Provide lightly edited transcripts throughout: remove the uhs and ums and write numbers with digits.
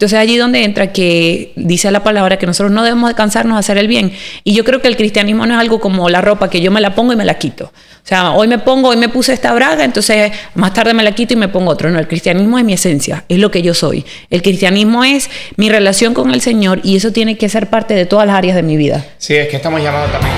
Entonces allí donde entra que dice la palabra que nosotros no debemos de cansarnos de hacer el bien. Y yo creo que el cristianismo no es algo como la ropa que yo me la pongo y me la quito. O sea, hoy me puse esta braga, entonces más tarde me la quito y me pongo otro. No, el cristianismo es mi esencia, es lo que yo soy. El cristianismo es mi relación con el Señor y eso tiene que ser parte de todas las áreas de mi vida. Sí, es que estamos llamados también.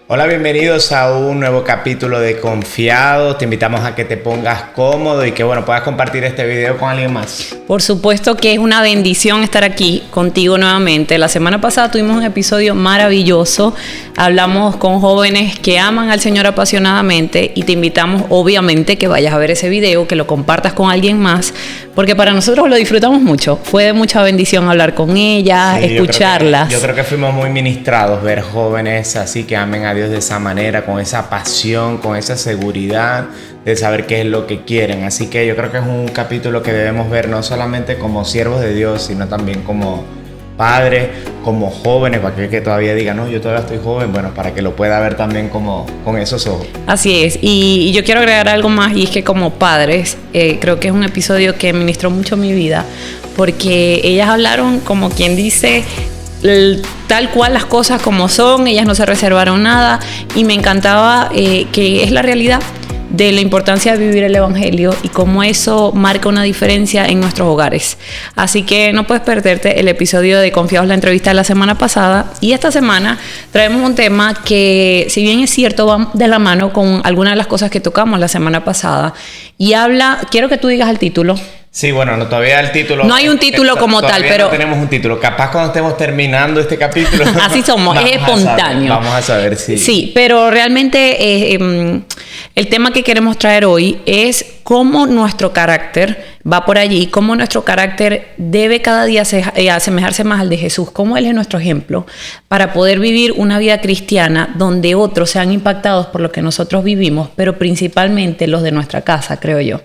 Hola, bienvenidos a un nuevo capítulo de Confiados. Te invitamos a que te pongas cómodo y que puedas compartir este video con alguien más. Por supuesto que es una bendición estar aquí contigo nuevamente. La semana pasada tuvimos un episodio maravilloso. Hablamos con jóvenes que aman al Señor apasionadamente y te invitamos obviamente que vayas a ver ese video, que lo compartas con alguien más, porque para nosotros lo disfrutamos mucho. Fue de mucha bendición hablar con ellas, sí, escucharlas. Yo creo que fuimos muy ministrados ver jóvenes así que amen a Dios de esa manera, con esa pasión, con esa seguridad de saber qué es lo que quieren. Así que yo creo que es un capítulo que debemos ver no solamente como siervos de Dios, sino también como padres, como jóvenes, para aquel que todavía diga, no, yo todavía estoy joven, para que lo pueda ver también como con esos ojos. Así es, y yo quiero agregar algo más, y es que como padres, creo que es un episodio que ministró mucho mi vida, porque ellas hablaron como quien dice tal cual las cosas como son, ellas no se reservaron nada y me encantaba que es la realidad de la importancia de vivir el evangelio y cómo eso marca una diferencia en nuestros hogares. Así que no puedes perderte el episodio de Confiados, la entrevista de la semana pasada, y esta semana traemos un tema que, si bien es cierto, va de la mano con algunas de las cosas que tocamos la semana pasada y quiero que tú digas el título. Sí, no, todavía el título. No hay un título como tal, pero. No tenemos un título. Capaz cuando estemos terminando este capítulo. Así somos, es espontáneo. Vamos a saber, sí. Sí, pero realmente el tema que queremos traer hoy es cómo nuestro carácter va por allí, cómo nuestro carácter debe cada día asemejarse más al de Jesús, cómo Él es nuestro ejemplo para poder vivir una vida cristiana donde otros sean impactados por lo que nosotros vivimos, pero principalmente los de nuestra casa, creo yo.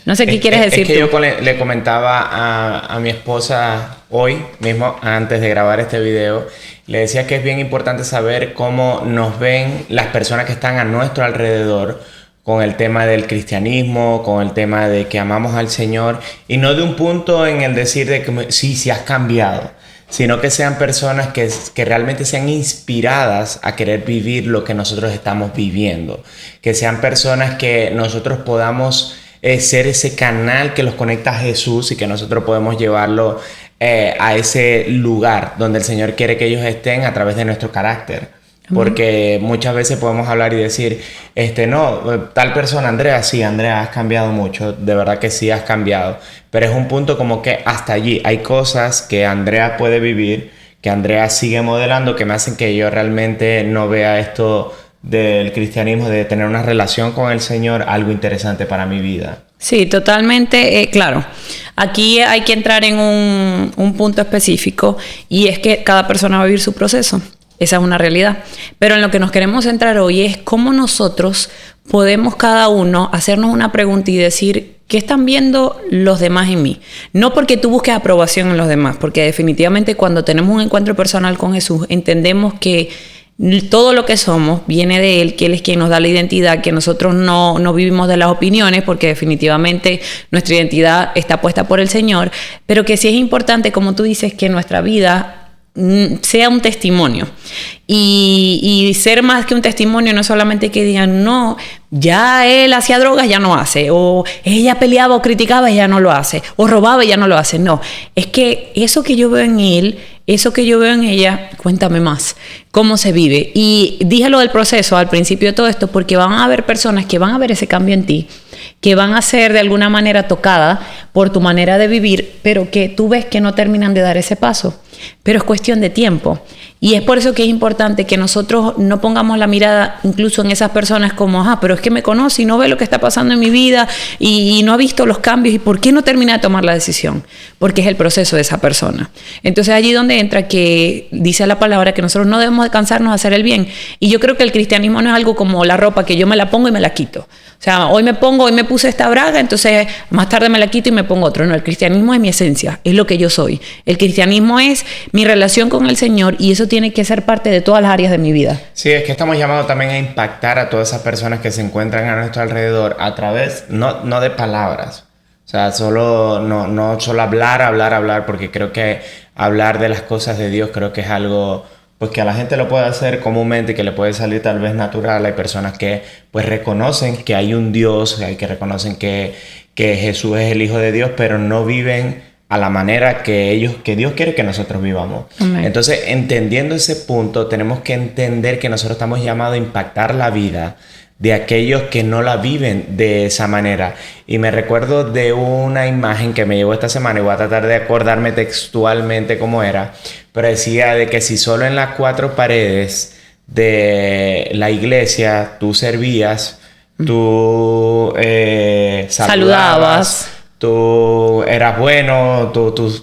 No sé qué quieres decir. Es que yo le comentaba a mi esposa hoy mismo, antes de grabar este video, le decía que es bien importante saber cómo nos ven las personas que están a nuestro alrededor con el tema del cristianismo, con el tema de que amamos al Señor, y no de un punto en el decir de que sí has cambiado, sino que sean personas que realmente sean inspiradas a querer vivir lo que nosotros estamos viviendo, que sean personas que nosotros podamos ser ese canal que los conecta a Jesús y que nosotros podemos llevarlo a ese lugar donde el Señor quiere que ellos estén a través de nuestro carácter. Porque muchas veces podemos hablar y decir, no, tal persona, Andrea, sí, Andrea, has cambiado mucho, de verdad que sí has cambiado, pero es un punto como que hasta allí hay cosas que Andrea puede vivir, que Andrea sigue modelando, que me hacen que yo realmente no vea esto del cristianismo, de tener una relación con el Señor, algo interesante para mi vida. Sí, totalmente, claro. Aquí hay que entrar en un punto específico, y es que cada persona va a vivir su proceso. Esa es una realidad. Pero en lo que nos queremos centrar hoy es cómo nosotros podemos cada uno hacernos una pregunta y decir, ¿qué están viendo los demás en mí? No porque tú busques aprobación en los demás, porque definitivamente cuando tenemos un encuentro personal con Jesús, entendemos que todo lo que somos viene de Él, que Él es quien nos da la identidad, que nosotros no vivimos de las opiniones, porque definitivamente nuestra identidad está puesta por el Señor, pero que sí es importante, como tú dices, que nuestra vida sea un testimonio. Y ser más que un testimonio no es solamente que digan, no, ya él hacía drogas, ya no hace, o ella peleaba o criticaba y ya no lo hace, o robaba y ya no lo hace. No, es que eso que yo veo en él, eso que yo veo en ella, cuéntame más, cómo se vive. Y dije lo del proceso al principio de todo esto, porque van a haber personas que van a ver ese cambio en ti, que van a ser de alguna manera tocadas por tu manera de vivir, pero que tú ves que no terminan de dar ese paso. Pero es cuestión de tiempo. Y es por eso que es importante que nosotros no pongamos la mirada incluso en esas personas como, pero es que me conoce y no ve lo que está pasando en mi vida y no ha visto los cambios, y ¿por qué no termina de tomar la decisión? Porque es el proceso de esa persona. Entonces allí donde entra que dice la palabra que nosotros no debemos de cansarnos de hacer el bien. Y yo creo que el cristianismo no es algo como la ropa que yo me la pongo y me la quito. O sea, hoy me me puse esta braga, entonces más tarde me la quito y me pongo otro. No, el cristianismo es mi esencia, es lo que yo soy. El cristianismo es mi relación con el Señor y eso tiene que ser parte de todas las áreas de mi vida. Sí, es que estamos llamados también a impactar a todas esas personas que se encuentran a nuestro alrededor a través, no de palabras. O sea, no solo hablar, porque creo que hablar de las cosas de Dios creo que es algo pues que a la gente lo puede hacer comúnmente y que le puede salir tal vez natural. Hay personas que pues reconocen que hay un Dios, que reconocen que Jesús es el Hijo de Dios, pero no viven a la manera que Dios quiere que nosotros vivamos. Amén. Entonces, entendiendo ese punto, tenemos que entender que nosotros estamos llamados a impactar la vida de aquellos que no la viven de esa manera. Y me recuerdo de una imagen que me llegó esta semana y voy a tratar de acordarme textualmente cómo era, pero decía de que si solo en las 4 paredes de la iglesia tú servías, tú saludabas, tú eras bueno,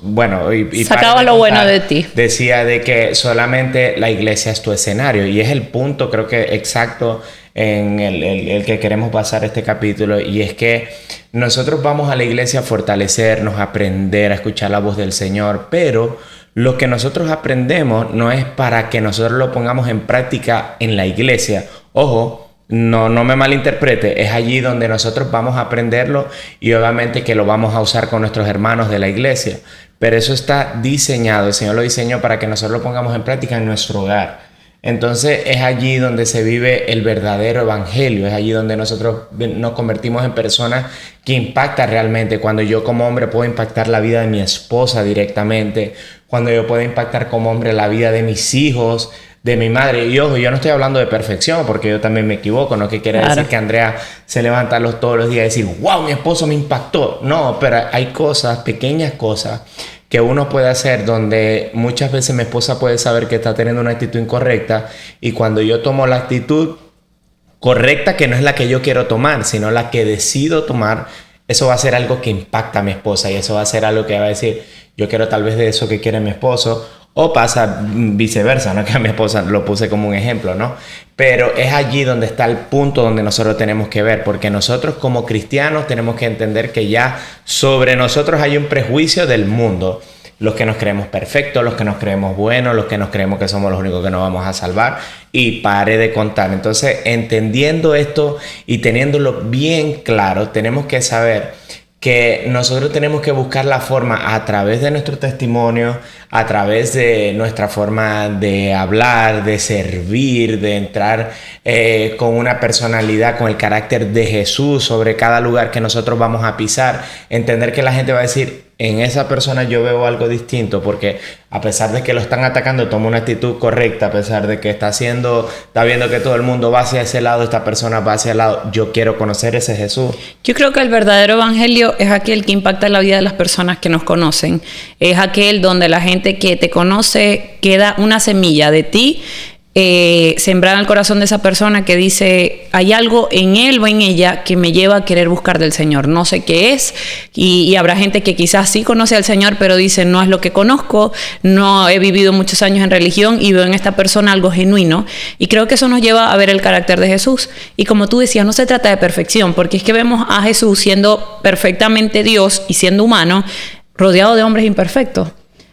bueno, y sacaba lo bueno de ti. Decía de que solamente la iglesia es tu escenario, y es el punto, creo que exacto, en el que queremos pasar este capítulo, y es que nosotros vamos a la iglesia a fortalecernos, a aprender, a escuchar la voz del Señor, pero lo que nosotros aprendemos no es para que nosotros lo pongamos en práctica en la iglesia. Ojo, no me malinterprete, es allí donde nosotros vamos a aprenderlo y obviamente que lo vamos a usar con nuestros hermanos de la iglesia, pero eso está diseñado, el Señor lo diseñó para que nosotros lo pongamos en práctica en nuestro hogar. Entonces es allí donde se vive el verdadero evangelio, es allí donde nosotros nos convertimos en personas que impactan realmente. Cuando yo como hombre puedo impactar la vida de mi esposa directamente, cuando yo puedo impactar como hombre la vida de mis hijos, de mi madre. Y ojo, yo no estoy hablando de perfección, porque yo también me equivoco, no que quiere decir que Andrea se levanta todos los días y decir, wow, mi esposo me impactó. No, pero hay cosas, pequeñas cosas que uno puede hacer donde muchas veces mi esposa puede saber que está teniendo una actitud incorrecta, y cuando yo tomo la actitud correcta, que no es la que yo quiero tomar, sino la que decido tomar, eso va a ser algo que impacta a mi esposa, y eso va a ser algo que va a decir, yo quiero tal vez de eso que quiere mi esposo, o pasa viceversa, ¿no? Que a mi esposa lo puse como un ejemplo, ¿no? Pero es allí donde está el punto donde nosotros tenemos que ver, porque nosotros como cristianos tenemos que entender que ya sobre nosotros hay un prejuicio del mundo. Los que nos creemos perfectos, los que nos creemos buenos, los que nos creemos que somos los únicos que nos vamos a salvar, y pare de contar. Entonces, entendiendo esto y teniéndolo bien claro, tenemos que saber que nosotros tenemos que buscar la forma a través de nuestro testimonio, a través de nuestra forma de hablar, de servir, de entrar con una personalidad, con el carácter de Jesús sobre cada lugar que nosotros vamos a pisar. Entender que la gente va a decir, en esa persona yo veo algo distinto, porque a pesar de que lo están atacando, toma una actitud correcta, a pesar de que está viendo que todo el mundo va hacia ese lado, esta persona va hacia el lado. Yo quiero conocer ese Jesús. Yo creo que el verdadero evangelio es aquel que impacta la vida de las personas que nos conocen. Es aquel donde la gente que te conoce queda una semilla de ti sembrada en el corazón de esa persona, que dice, hay algo en él o en ella que me lleva a querer buscar del Señor, no sé qué es, y habrá gente que quizás sí conoce al Señor, pero dice, no es lo que conozco, no he vivido muchos años en religión y veo en esta persona algo genuino, y creo que eso nos lleva a ver el carácter de Jesús. Y como tú decías, no se trata de perfección, porque es que vemos a Jesús siendo perfectamente Dios y siendo humano, rodeado de hombres imperfectos,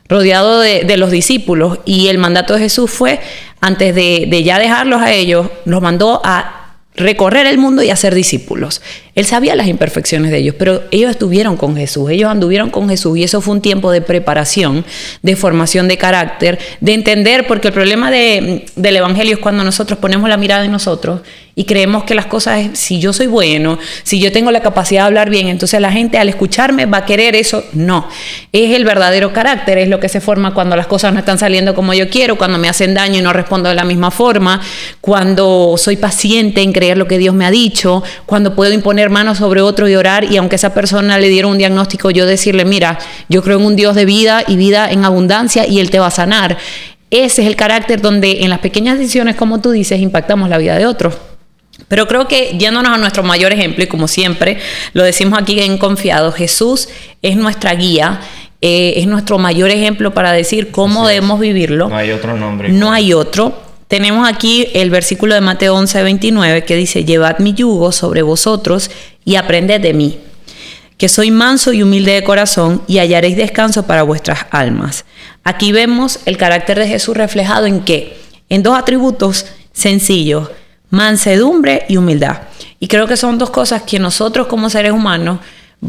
rodeado de los discípulos, y el mandato de Jesús fue, antes de ya dejarlos a ellos, los mandó a recorrer el mundo y a ser discípulos. Él sabía las imperfecciones de ellos, pero ellos estuvieron con Jesús, ellos anduvieron con Jesús, y eso fue un tiempo de preparación, de formación de carácter, de entender, porque el problema del evangelio es cuando nosotros ponemos la mirada en nosotros y creemos que las cosas es, si yo soy bueno, si yo tengo la capacidad de hablar bien, entonces la gente al escucharme va a querer eso. No, es el verdadero carácter, es lo que se forma cuando las cosas no están saliendo como yo quiero, cuando me hacen daño y no respondo de la misma forma, cuando soy paciente en creer lo que Dios me ha dicho, cuando puedo imponer manos sobre otro y orar, y aunque esa persona le diera un diagnóstico, yo decirle, mira, yo creo en un Dios de vida y vida en abundancia, y Él te va a sanar. Ese es el carácter donde en las pequeñas decisiones, como tú dices, impactamos la vida de otros. Pero creo que yéndonos a nuestro mayor ejemplo, y como siempre lo decimos aquí en Confiado, Jesús es nuestra guía, es nuestro mayor ejemplo para decir cómo debemos vivirlo. No hay otro nombre. No hay otro. Tenemos aquí el versículo de Mateo 11:29 que dice, llevad mi yugo sobre vosotros y aprended de mí, que soy manso y humilde de corazón, y hallaréis descanso para vuestras almas. Aquí vemos el carácter de Jesús reflejado en ¿qué? En dos atributos sencillos: mansedumbre y humildad. Y creo que son dos cosas que nosotros como seres humanos,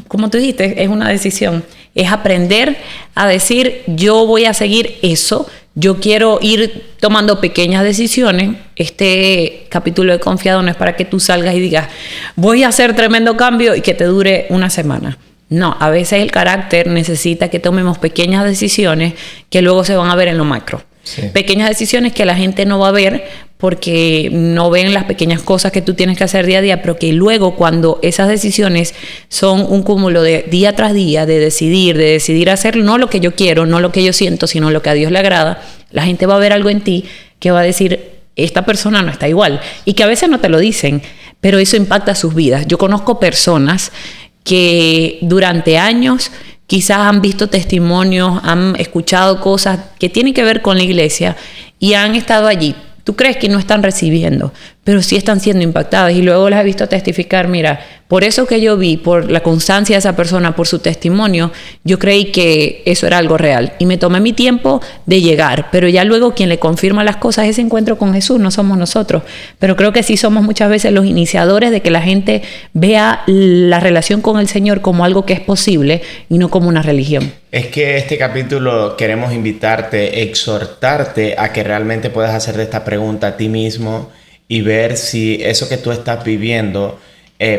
como tú dijiste, es una decisión. Es aprender a decir, yo voy a seguir eso, yo quiero ir tomando pequeñas decisiones. Este capítulo de Confiado no es para que tú salgas y digas, voy a hacer tremendo cambio y que te dure una semana. No, a veces el carácter necesita que tomemos pequeñas decisiones que luego se van a ver en lo macro. Sí. Pequeñas decisiones que la gente no va a ver porque no ven las pequeñas cosas que tú tienes que hacer día a día, pero que luego cuando esas decisiones son un cúmulo de día tras día, de decidir hacer no lo que yo quiero, no lo que yo siento, sino lo que a Dios le agrada, la gente va a ver algo en ti que va a decir, esta persona no está igual, y que a veces no te lo dicen, pero eso impacta sus vidas. Yo conozco personas que durante años quizás han visto testimonios, han escuchado cosas que tienen que ver con la iglesia y han estado allí. Tú crees que no están recibiendo, pero sí están siendo impactadas, y luego las he visto testificar, mira, por eso que yo vi, por la constancia de esa persona, por su testimonio, yo creí que eso era algo real y me tomé mi tiempo de llegar, pero ya luego quien le confirma las cosas es ese encuentro con Jesús, no somos nosotros. Pero creo que sí somos muchas veces los iniciadores de que la gente vea la relación con el Señor como algo que es posible y no como una religión. Es que este capítulo queremos invitarte, exhortarte a que realmente puedas hacerte esta pregunta a ti mismo y ver si eso que tú estás viviendo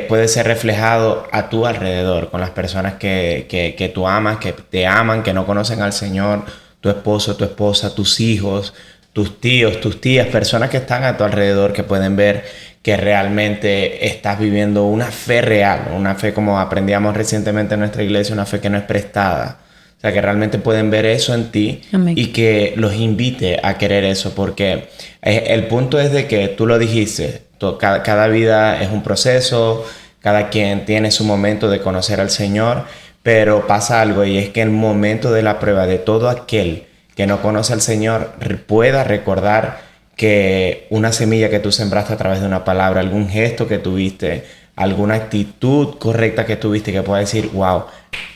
puede ser reflejado a tu alrededor, con las personas que tú amas, que te aman, que no conocen al Señor, tu esposo, tu esposa, tus hijos, tus tíos, tus tías, personas que están a tu alrededor, que pueden ver que realmente estás viviendo una fe real, una fe como aprendíamos recientemente en nuestra iglesia, una fe que no es prestada. O sea, que realmente pueden ver eso en ti. Amén. Y que los invite a querer eso, porque el punto es de que tú lo dijiste, cada vida es un proceso, cada quien tiene su momento de conocer al Señor, pero pasa algo, y es que el momento de la prueba de todo aquel que no conoce al Señor pueda recordar que una semilla que tú sembraste a través de una palabra, algún gesto que tuviste, alguna actitud correcta que tuviste, que pueda decir, wow,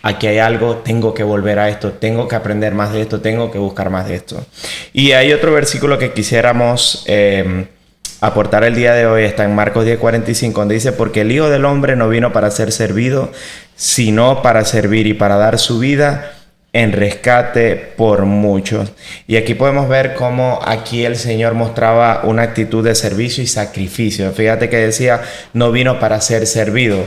aquí hay algo, tengo que volver a esto, tengo que aprender más de esto, tengo que buscar más de esto. Y hay otro versículo que quisiéramos aportar el día de hoy, está en Marcos 10:45, donde dice, porque el Hijo del Hombre no vino para ser servido, sino para servir y para dar su vida en rescate por muchos. Y aquí podemos ver cómo aquí el Señor mostraba una actitud de servicio y sacrificio. Fíjate que decía, no vino para ser servido.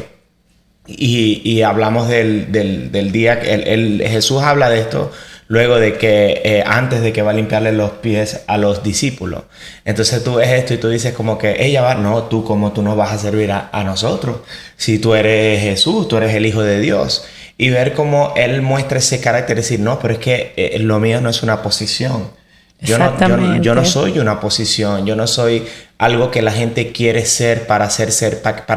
Y hablamos del día que Jesús habla de esto luego de que antes de que va a limpiarle los pies a los discípulos. Entonces tú ves esto y tú dices como que ella va, no, tú nos vas a servir a nosotros. Si tú eres Jesús, tú eres el Hijo de Dios. Y ver cómo Él muestra ese carácter, decir, no, pero es que lo mío no es una posición. Yo no soy una posición, yo no soy algo que la gente quiere ser para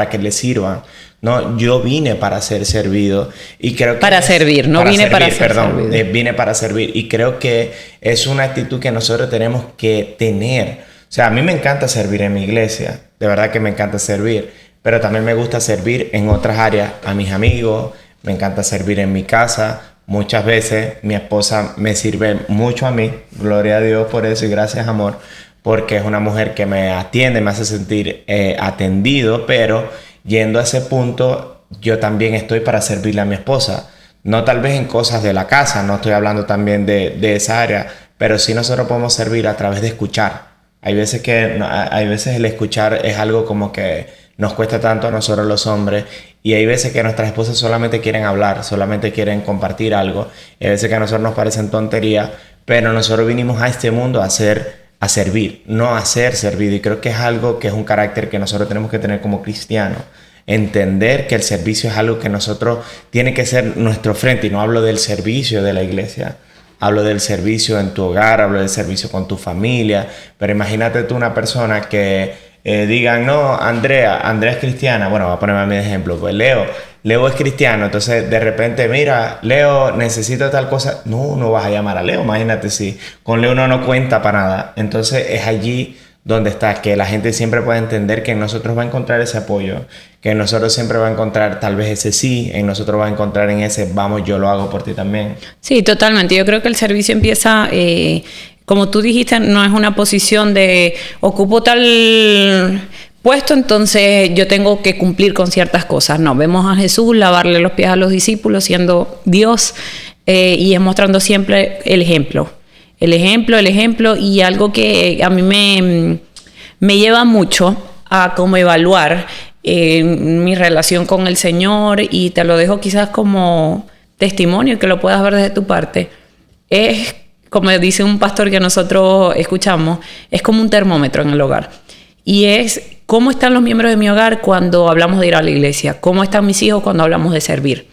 que le sirvan. No, yo vine para ser servido y creo que para servir, no vine para ser servido. Vine para servir, y creo que es una actitud que nosotros tenemos que tener. O sea, a mí me encanta servir en mi iglesia, de verdad que me encanta servir, pero también me gusta servir en otras áreas, a mis amigos, me encanta servir en mi casa. Muchas veces mi esposa me sirve mucho a mí, gloria a Dios por eso y gracias amor, porque es una mujer que me atiende, me hace sentir atendido, pero yendo a ese punto, yo también estoy para servirle a mi esposa. No tal vez en cosas de la casa, no estoy hablando también de esa área, pero sí nosotros podemos servir a través de escuchar. Hay veces el escuchar es algo como que nos cuesta tanto a nosotros los hombres, y hay veces que nuestras esposas solamente quieren hablar, solamente quieren compartir algo, y hay veces que a nosotros nos parecen tonterías, pero nosotros vinimos a este mundo a servir, no a ser servido. Y creo que es algo que es un carácter que nosotros tenemos que tener como cristianos. Entender que el servicio es algo que nosotros tiene que ser nuestro frente. Y no hablo del servicio de la iglesia, hablo del servicio en tu hogar, hablo del servicio con tu familia. Pero imagínate tú una persona que digan, no, Andrea es cristiana. Bueno, voy a ponerme a mi ejemplo. Pues Leo es cristiano, entonces de repente, mira, Leo necesita tal cosa. No vas a llamar a Leo, imagínate si con Leo no cuenta para nada. Entonces es allí donde está, que la gente siempre pueda entender que en nosotros va a encontrar ese apoyo, que en nosotros siempre va a encontrar tal vez ese sí, en nosotros va a encontrar en ese vamos, yo lo hago por ti también. Sí, totalmente. Yo creo que el servicio empieza, como tú dijiste, no es una posición de ocupo tal puesto, entonces yo tengo que cumplir con ciertas cosas. No, vemos a Jesús lavarle los pies a los discípulos siendo Dios y es mostrando siempre el ejemplo. El ejemplo y algo que a mí me lleva mucho a como evaluar mi relación con el Señor, y te lo dejo quizás como testimonio que lo puedas ver desde tu parte. Es, como dice un pastor que nosotros escuchamos, es como un termómetro en el hogar. Y es cómo están los miembros de mi hogar cuando hablamos de ir a la iglesia, cómo están mis hijos cuando hablamos de servir.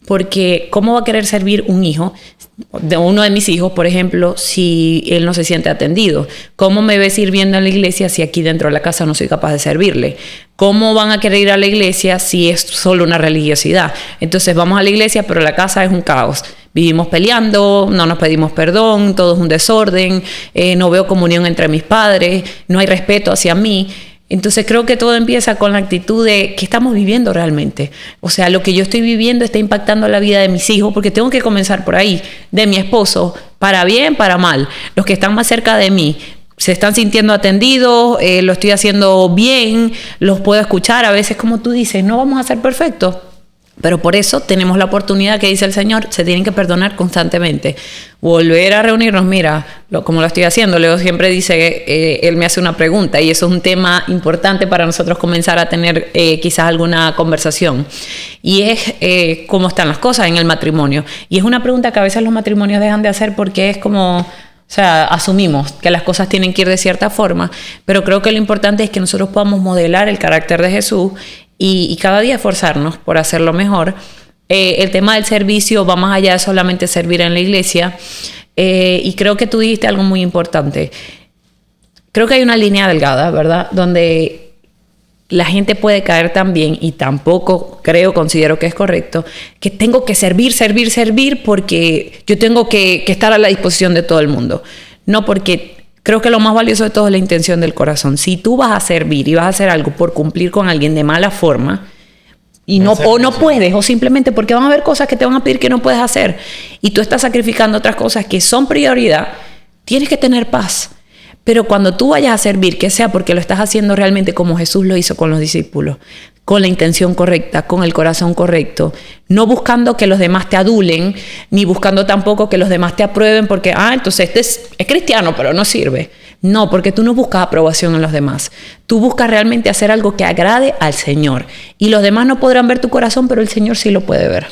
Porque ¿cómo va a querer servir un hijo, de uno de mis hijos, por ejemplo, si él no se siente atendido? ¿Cómo me ve sirviendo en la iglesia si aquí dentro de la casa no soy capaz de servirle? ¿Cómo van a querer ir a la iglesia si es solo una religiosidad? Entonces vamos a la iglesia, pero la casa es un caos. Vivimos peleando, no nos pedimos perdón, todo es un desorden, no veo comunión entre mis padres, no hay respeto hacia mí. Entonces creo que todo empieza con la actitud de ¿qué estamos viviendo realmente? O sea, lo que yo estoy viviendo está impactando la vida de mis hijos, porque tengo que comenzar por ahí, de mi esposo, para bien, para mal. Los que están más cerca de mí se están sintiendo atendidos, lo estoy haciendo bien, los puedo escuchar. A veces, como tú dices, no vamos a ser perfectos, pero por eso tenemos la oportunidad que dice el Señor, se tienen que perdonar constantemente. Volver a reunirnos, mira, como lo estoy haciendo. Leo siempre dice, él me hace una pregunta, y eso es un tema importante para nosotros comenzar a tener quizás alguna conversación. Y es cómo están las cosas en el matrimonio. Y es una pregunta que a veces los matrimonios dejan de hacer porque es como, o sea, asumimos que las cosas tienen que ir de cierta forma, pero creo que lo importante es que nosotros podamos modelar el carácter de Jesús y cada día esforzarnos por hacerlo mejor. El tema del servicio va más allá de solamente servir en la iglesia, y creo que tú dijiste algo muy importante. Creo que hay una línea delgada, ¿verdad?, donde la gente puede caer también, y tampoco considero que es correcto, que tengo que servir porque yo tengo que estar a la disposición de todo el mundo. No, porque creo que lo más valioso de todo es la intención del corazón. Si tú vas a servir y vas a hacer algo por cumplir con alguien de mala forma, y no puedes, o simplemente porque van a haber cosas que te van a pedir que no puedes hacer, y tú estás sacrificando otras cosas que son prioridad, tienes que tener paz. Pero cuando tú vayas a servir, que sea porque lo estás haciendo realmente como Jesús lo hizo con los discípulos, con la intención correcta, con el corazón correcto, no buscando que los demás te adulen, ni buscando tampoco que los demás te aprueben porque, entonces este es cristiano, pero no sirve. No, porque tú no buscas aprobación en los demás. Tú buscas realmente hacer algo que agrade al Señor. Y los demás no podrán ver tu corazón, pero el Señor sí lo puede ver.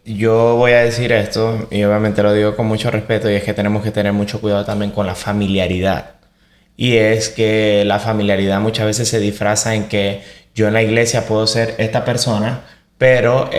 Yo voy a decir esto, y obviamente lo digo con mucho respeto, y es que tenemos que tener mucho cuidado también con la familiaridad. Y es que la familiaridad muchas veces se disfraza en que yo en la iglesia puedo ser esta persona, pero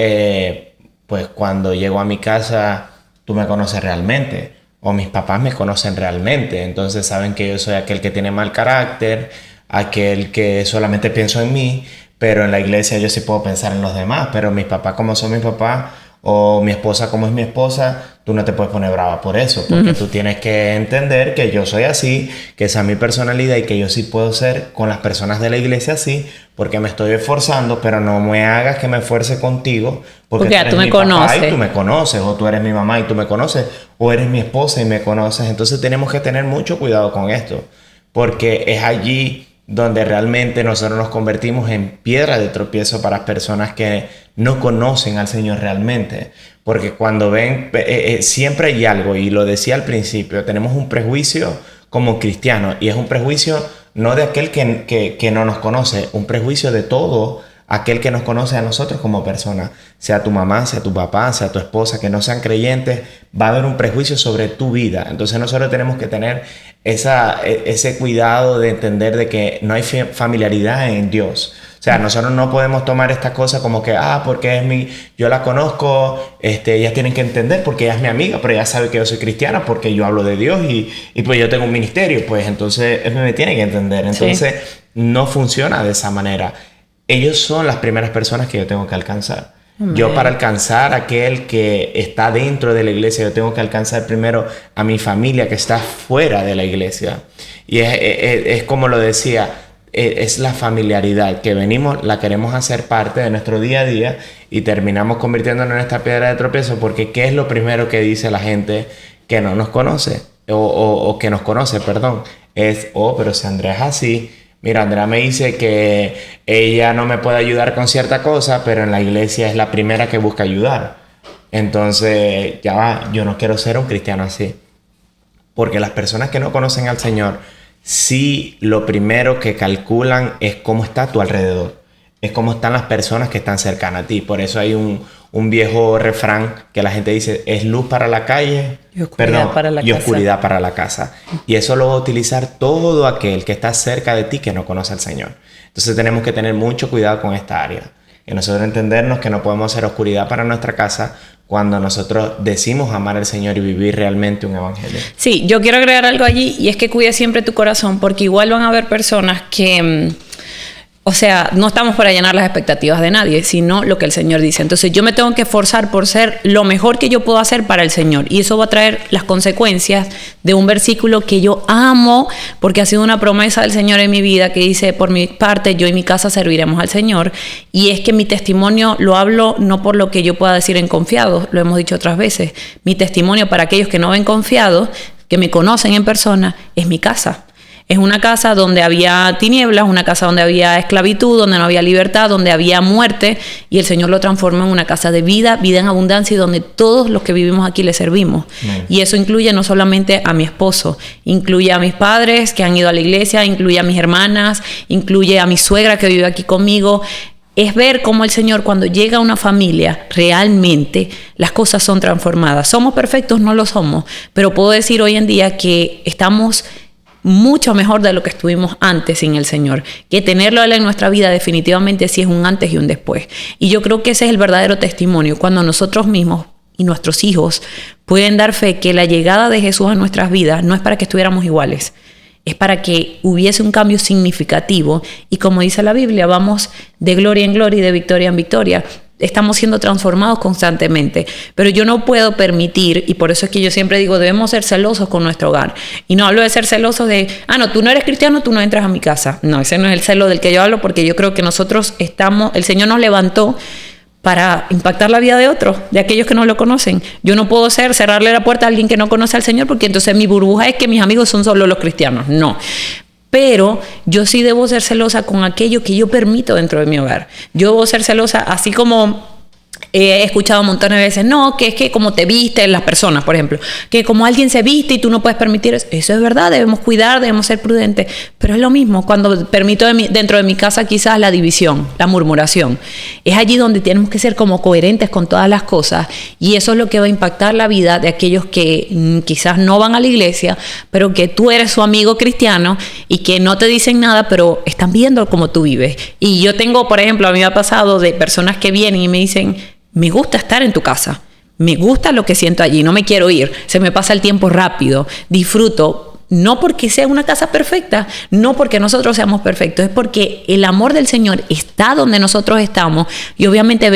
pues cuando llego a mi casa tú me conoces realmente, o mis papás me conocen realmente, entonces saben que yo soy aquel que tiene mal carácter, aquel que solamente pienso en mí, pero en la iglesia yo sí puedo pensar en los demás. Pero mis papás como son mis papás, o mi esposa como es mi esposa, tú no te puedes poner brava por eso, porque tú tienes que entender que yo soy así, que esa es mi personalidad, y que yo sí puedo ser con las personas de la iglesia así, porque me estoy esforzando, pero no me hagas que me esfuerce contigo, porque ya tú me conoces y tú me conoces, o tú eres mi mamá y tú me conoces, o eres mi esposa y me conoces. Entonces tenemos que tener mucho cuidado con esto, porque es allí donde realmente nosotros nos convertimos en piedra de tropiezo para personas que no conocen al Señor realmente. Porque cuando ven, siempre hay algo, y lo decía al principio, tenemos un prejuicio como cristianos, y es un prejuicio no de aquel que no nos conoce, un prejuicio de todo aquel que nos conoce a nosotros como personas, sea tu mamá, sea tu papá, sea tu esposa, que no sean creyentes, va a haber un prejuicio sobre tu vida. Entonces nosotros tenemos que tener ese cuidado de entender de que no hay familiaridad en Dios. O sea, nosotros no podemos tomar esta cosa como que, porque yo la conozco, ellas tienen que entender porque ella es mi amiga, pero ella sabe que yo soy cristiana porque yo hablo de Dios y pues yo tengo un ministerio, pues entonces él me tiene que entender. Entonces no funciona de esa manera. Ellos son las primeras personas que yo tengo que alcanzar. Yo para alcanzar a aquel que está dentro de la iglesia, yo tengo que alcanzar primero a mi familia que está fuera de la iglesia. Y es como lo decía, es la familiaridad que venimos, la queremos hacer parte de nuestro día a día y terminamos convirtiéndonos en esta piedra de tropiezo, porque ¿qué es lo primero que dice la gente que no nos conoce? O que nos conoce, perdón. Es, pero si Andrea es así, mira, Andrea me dice que ella no me puede ayudar con cierta cosa, pero en la iglesia es la primera que busca ayudar. Entonces, ya va, yo no quiero ser un cristiano así. Porque las personas que no conocen al Señor, sí, lo primero que calculan es cómo está a tu alrededor. Es cómo están las personas que están cercanas a ti. Por eso hay un viejo refrán que la gente dice, es luz para la calle y oscuridad para la casa. Y eso lo va a utilizar todo aquel que está cerca de ti que no conoce al Señor. Entonces tenemos que tener mucho cuidado con esta área. Que nosotros entendernos que no podemos hacer oscuridad para nuestra casa cuando nosotros decimos amar al Señor y vivir realmente un evangelio. Sí, yo quiero agregar algo allí, y es que cuide siempre tu corazón, porque igual van a haber personas que... O sea, no estamos para llenar las expectativas de nadie, sino lo que el Señor dice. Entonces yo me tengo que esforzar por ser lo mejor que yo puedo hacer para el Señor. Y eso va a traer las consecuencias de un versículo que yo amo, porque ha sido una promesa del Señor en mi vida, que dice, por mi parte, yo y mi casa serviremos al Señor. Y es que mi testimonio lo hablo no por lo que yo pueda decir en confiado, lo hemos dicho otras veces. Mi testimonio para aquellos que no ven confiados, que me conocen en persona, es mi casa. Es una casa donde había tinieblas, una casa donde había esclavitud, donde no había libertad, donde había muerte, y el Señor lo transformó en una casa de vida, vida en abundancia, y donde todos los que vivimos aquí le servimos. Y eso incluye no solamente a mi esposo, incluye a mis padres que han ido a la iglesia, incluye a mis hermanas, incluye a mi suegra que vive aquí conmigo. Es ver cómo el Señor, cuando llega a una familia, realmente las cosas son transformadas. ¿Somos perfectos? No lo somos, pero puedo decir hoy en día que estamos mucho mejor de lo que estuvimos antes sin el Señor, que tenerlo en nuestra vida definitivamente sí es un antes y un después. Y yo creo que ese es el verdadero testimonio, cuando nosotros mismos y nuestros hijos pueden dar fe que la llegada de Jesús a nuestras vidas no es para que estuviéramos iguales, es para que hubiese un cambio significativo, y como dice la Biblia, vamos de gloria en gloria y de victoria en victoria. Estamos siendo transformados constantemente, pero yo no puedo permitir, y por eso es que yo siempre digo, debemos ser celosos con nuestro hogar. Y no hablo de ser celosos de, no, tú no eres cristiano, tú no entras a mi casa. No, ese no es el celo del que yo hablo, porque yo creo que nosotros el Señor nos levantó para impactar la vida de otros, de aquellos que no lo conocen. Yo no puedo cerrarle la puerta a alguien que no conoce al Señor, porque entonces mi burbuja es que mis amigos son solo los cristianos. No. Pero yo sí debo ser celosa con aquello que yo permito dentro de mi hogar. Yo debo ser celosa, así como he escuchado montones de veces, no, que es que como te visten las personas, por ejemplo, que como alguien se viste y tú no puedes permitir eso. Eso es verdad, debemos cuidar, debemos ser prudentes, pero es lo mismo cuando permito dentro de mi casa quizás la división, la murmuración. Es allí donde tenemos que ser como coherentes con todas las cosas, y eso es lo que va a impactar la vida de aquellos que quizás no van a la iglesia, pero que tú eres su amigo cristiano y que no te dicen nada, pero están viendo cómo tú vives. Y yo tengo, por ejemplo, a mí me ha pasado de personas que vienen y me dicen, me gusta estar en tu casa, me gusta lo que siento allí, no me quiero ir, se me pasa el tiempo rápido, disfruto, no porque sea una casa perfecta, no porque nosotros seamos perfectos, es porque el amor del Señor está donde nosotros estamos, y obviamente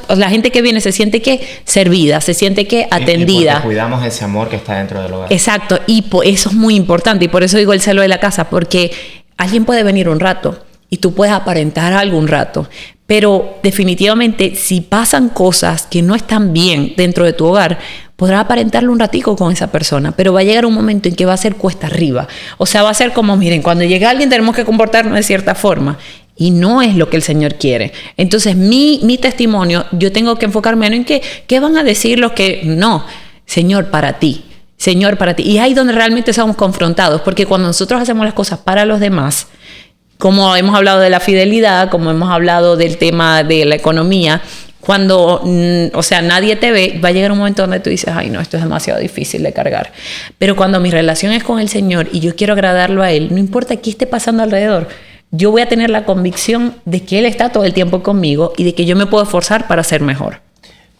la gente que viene se siente que servida, se siente que atendida. Y porque cuidamos ese amor que está dentro del hogar. Exacto, y eso es muy importante, y por eso digo el celo de la casa, porque alguien puede venir un rato y tú puedes aparentar algo un rato, pero definitivamente si pasan cosas que no están bien dentro de tu hogar, podrás aparentarlo un ratico con esa persona, pero va a llegar un momento en que va a ser cuesta arriba. O sea, va a ser como, miren, cuando llega alguien tenemos que comportarnos de cierta forma, y no es lo que el Señor quiere. Entonces mi testimonio, yo tengo que enfocarme en qué van a decir los que no, Señor, para ti. Señor, para ti. Y es ahí donde realmente somos confrontados, porque cuando nosotros hacemos las cosas para los demás, como hemos hablado de la fidelidad, como hemos hablado del tema de la economía, cuando, nadie te ve, va a llegar un momento donde tú dices, ay no, esto es demasiado difícil de cargar. Pero cuando mi relación es con el Señor y yo quiero agradarlo a Él, no importa qué esté pasando alrededor, yo voy a tener la convicción de que Él está todo el tiempo conmigo y de que yo me puedo esforzar para ser mejor.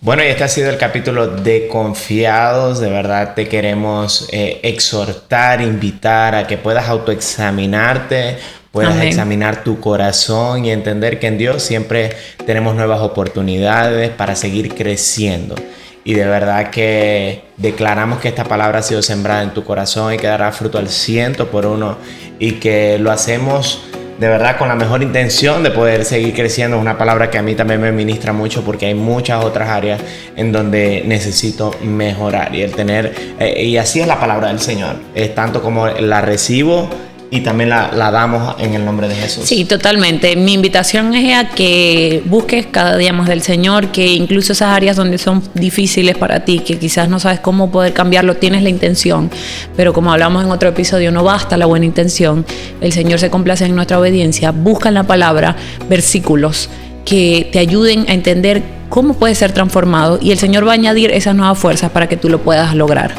Bueno, y este ha sido el capítulo de Confiados. De verdad te queremos exhortar, invitar a que puedas autoexaminarte, puedas Amén. examinar tu corazón y entender que en Dios siempre tenemos nuevas oportunidades para seguir creciendo. Y de verdad que declaramos que esta palabra ha sido sembrada en tu corazón y que dará fruto al 100%, y que lo hacemos de verdad con la mejor intención de poder seguir creciendo. Es una palabra que a mí también me ministra mucho, porque hay muchas otras áreas en donde necesito mejorar, y el tener y así es la palabra del Señor, es tanto como la recibo y también la damos en el nombre de Jesús. Sí, totalmente. Mi invitación es a que busques cada día más del Señor, que incluso esas áreas donde son difíciles para ti, que quizás no sabes cómo poder cambiarlo, tienes la intención, pero como hablamos en otro episodio, no basta la buena intención. El Señor se complace en nuestra obediencia. Busca en la palabra versículos que te ayuden a entender cómo puedes ser transformado, y el Señor va a añadir esas nuevas fuerzas para que tú lo puedas lograr.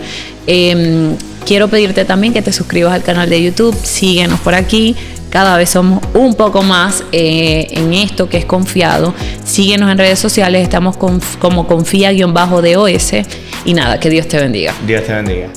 Quiero pedirte también que te suscribas al canal de YouTube, síguenos por aquí, cada vez somos un poco más en esto que es confiado. Síguenos en redes sociales, estamos como confía_DOS, y nada, que Dios te bendiga. Dios te bendiga.